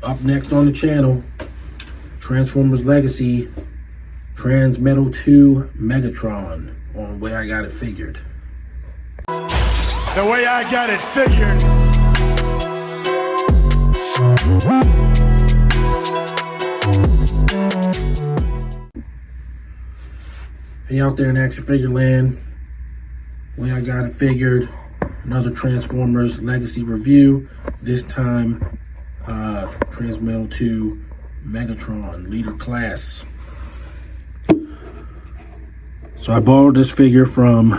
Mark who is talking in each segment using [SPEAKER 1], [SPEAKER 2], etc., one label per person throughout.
[SPEAKER 1] Up next on the channel, Transformers Legacy, Transmetal II Megatron, on Way I Got It Figured.
[SPEAKER 2] The way I got it figured.
[SPEAKER 1] Hey, out there in action figure land, Way I Got It Figured, another Transformers Legacy review. This time, Transmetal II Megatron, leader class. So I borrowed this figure from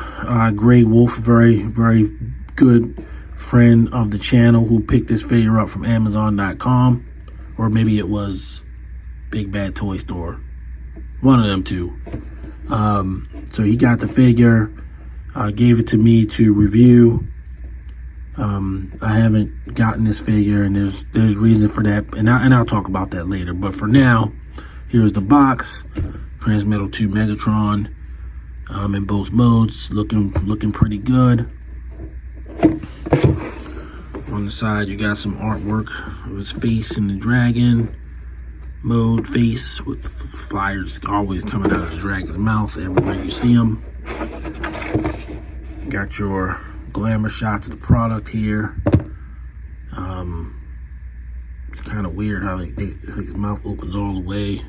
[SPEAKER 1] Grey Wolf, very good friend of the channel, who picked this figure up from Amazon.com, or maybe it was Big Bad Toy Store, one of them two. So he got the figure, gave it to me to review. I haven't gotten this figure, and there's reason for that, and I'll talk about that later. But for now, here's the box. Transmetal II Megatron, in both modes, looking pretty good. On the side, you got some artwork of his face in the dragon mode face, with fires always coming out of the dragon's mouth everywhere you see him. Got your glamour shots of the product here. It's kind of weird how his mouth opens all the way.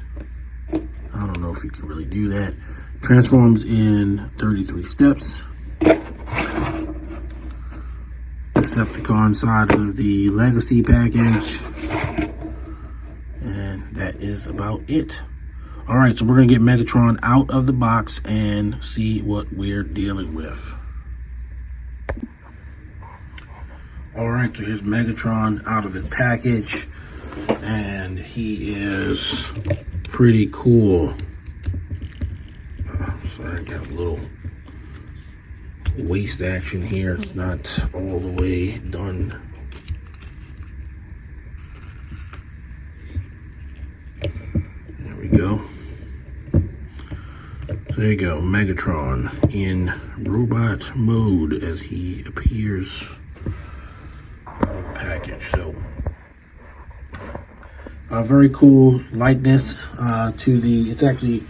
[SPEAKER 1] I don't know if you can really do that. Transforms in 33 steps. Decepticon side of the Legacy package. And that is about it. Alright, so we're going to get Megatron out of the box and see what we're dealing with. Alright, so here's Megatron out of his package, and he is pretty cool. Sorry, I got a little waist action here. It's not all the way done. There we go. There you go, Megatron in robot mode as he appears out of the package. So, very cool likeness to the. It's actually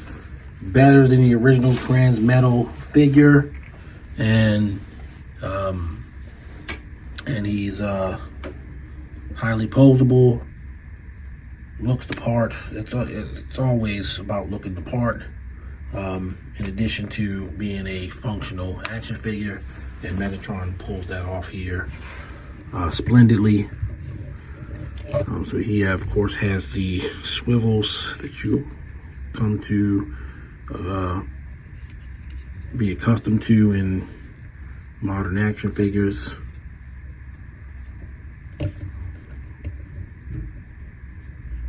[SPEAKER 1] better than the original Transmetal figure, and he's highly posable. Looks the part. It's always about looking the part. In addition to being a functional action figure, and Megatron pulls that off here splendidly. So he, of course, has the swivels that you come to be accustomed to in modern action figures.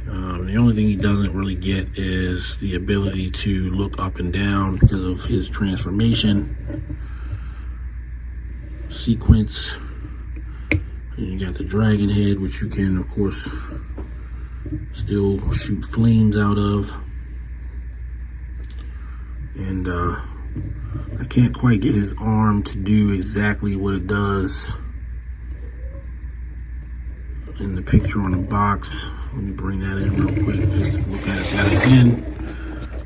[SPEAKER 1] The only thing he doesn't really get is the ability to look up and down because of his transformation sequence. And you got the dragon head, which you can, of course, still shoot flames out of. And I can't quite get his arm to do exactly what it does in the picture on the box. Let me bring that in real quick, just look at that again.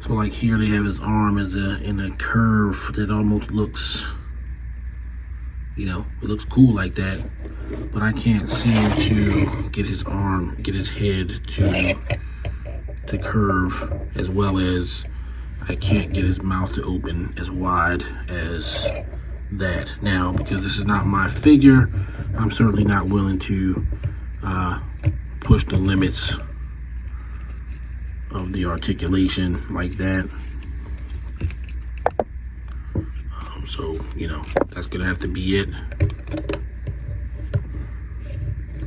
[SPEAKER 1] So like here they have his arm as in a curve that almost looks, you know, it looks cool like that, but I can't seem to get his arm, get his head to curve, as well as I can't get his mouth to open as wide as that. Now, because this is not my figure, I'm certainly not willing to push the limits of the articulation like that. So, you know, that's gonna have to be it.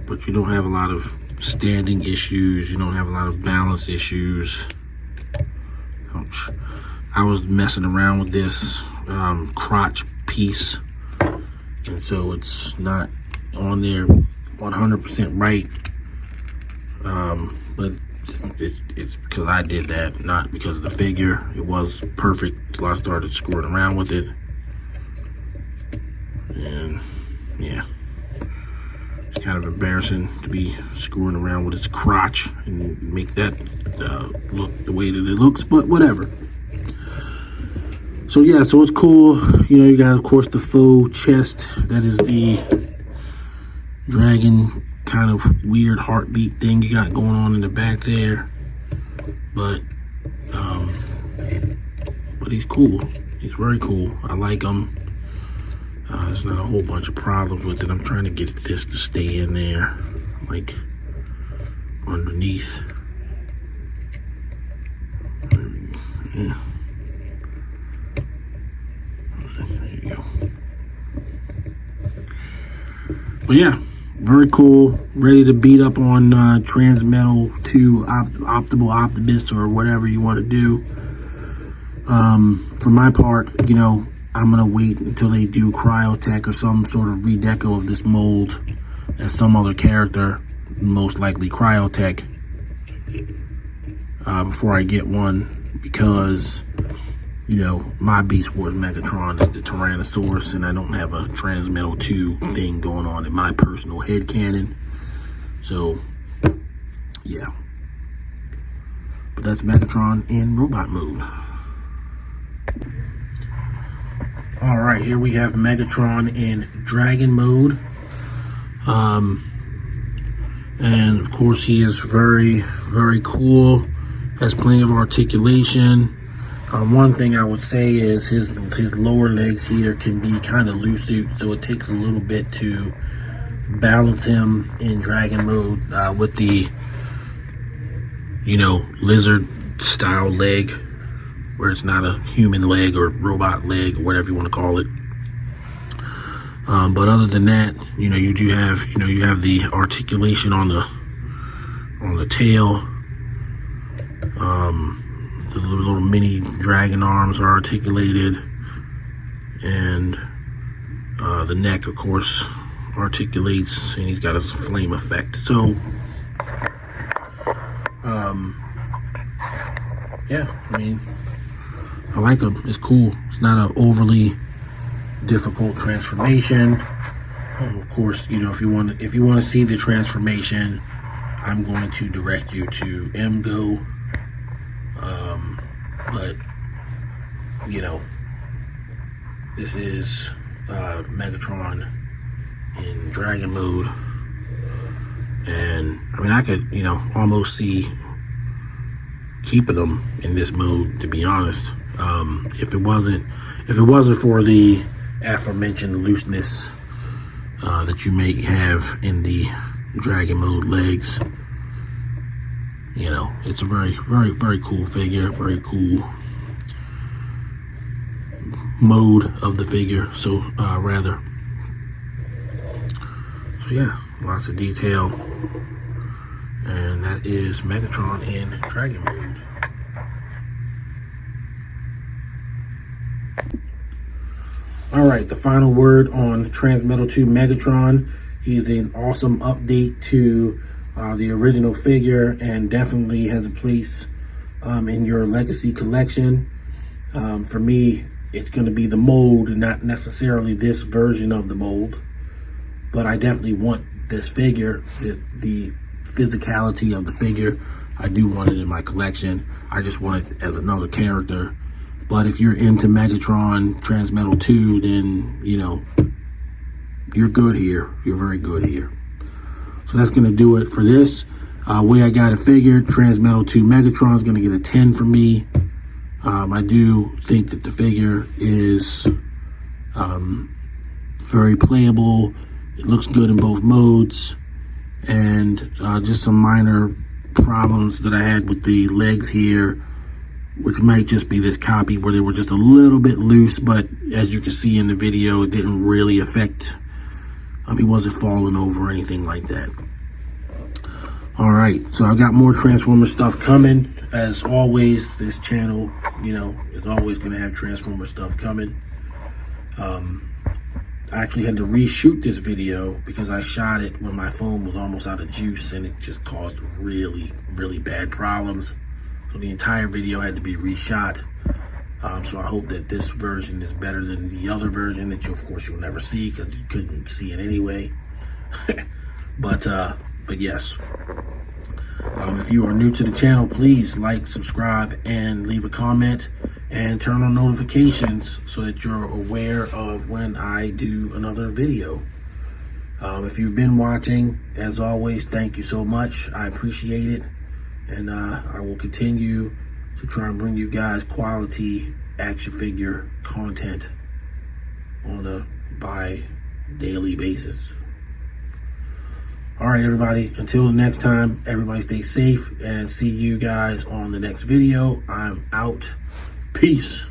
[SPEAKER 1] But you don't have a lot of standing issues. You don't have a lot of balance issues. Ouch. I was messing around with this crotch piece, and so it's not on there 100% right. But it's because I did that, not because of the figure. It was perfect till I started screwing around with it. And yeah, Kind of embarrassing to be screwing around with its crotch and make that look the way that it looks, but whatever. So yeah, so it's cool. You know, you got, of course, the faux chest. That is the dragon kind of weird heartbeat thing you got going on in the back there. But he's cool. He's very cool. I like him. There's not a whole bunch of problems with it. I'm trying to get this to stay in there, like underneath. Yeah. There you go. But yeah, very cool. Ready to beat up on Transmetal II Optimal Optimist or whatever you want to do. For my part, you know, I'm going to wait until they do Cryotek or some sort of redeco of this mold as some other character, most likely Cryotek, before I get one, because, you know, my Beast Wars Megatron is the Tyrannosaurus, and I don't have a Transmetal 2 thing going on in my personal headcanon. So, yeah. But that's Megatron in robot mode. Alright, here we have Megatron in dragon mode. And of course he is very, very cool. Has plenty of articulation. One thing I would say is his lower legs here can be kind of loose, so it takes a little bit to balance him in dragon mode with the, you know, lizard style leg, where it's not a human leg or robot leg or whatever you want to call it. But other than that, you know, you do have, you know, you have the articulation on the tail. The little mini dragon arms are articulated, and the neck, of course, articulates, and he's got a flame effect. So, yeah, I mean, I like him. It's cool. It's not an overly difficult transformation. Of course, you know, if you want to see the transformation, I'm going to direct you to MGO. But you know, this is Megatron in dragon mode, and I mean, I could, you know, almost see keeping them in this mode, to be honest. If it wasn't for the aforementioned looseness that you may have in the dragon mode legs, you know, it's a very, very, very cool figure, very cool mode of the figure. So rather, so yeah, lots of detail, and that is Megatron in dragon mode. Alright, the final word on Transmetal II Megatron. He's an awesome update to the original figure, and definitely has a place in your legacy collection. For me, it's going to be the mold and not necessarily this version of the mold, but I definitely want this figure, the physicality of the figure. I do want it in my collection. I just want it as another character. But if you're into Megatron Transmetal 2, then, you know, you're good here. You're very good here. So that's going to do it for this. Way I got it figured, Transmetal II Megatron is going to get a 10 from me. I do think that the figure is very playable. It looks good in both modes. And just some minor problems that I had with the legs here, which might just be this copy where they were just a little bit loose, but as you can see in the video, it didn't really affect, he wasn't falling over or anything like that. Alright, so I've got more Transformer stuff coming. As always, this channel, you know, is always going to have Transformer stuff coming. I actually had to reshoot this video because I shot it when my phone was almost out of juice, and it just caused really, really bad problems. So the entire video had to be reshot. So I hope that this version is better than the other version that of course you'll never see because you couldn't see it anyway. But yes. If you are new to the channel, please like, subscribe, and leave a comment, and turn on notifications so that you're aware of when I do another video. If you've been watching, as always, thank you so much. I appreciate it, and I will continue to try and bring you guys quality action figure content on a bi-daily basis. All right, everybody, until the next time, everybody stay safe, and see you guys on the next video. I'm out. Peace.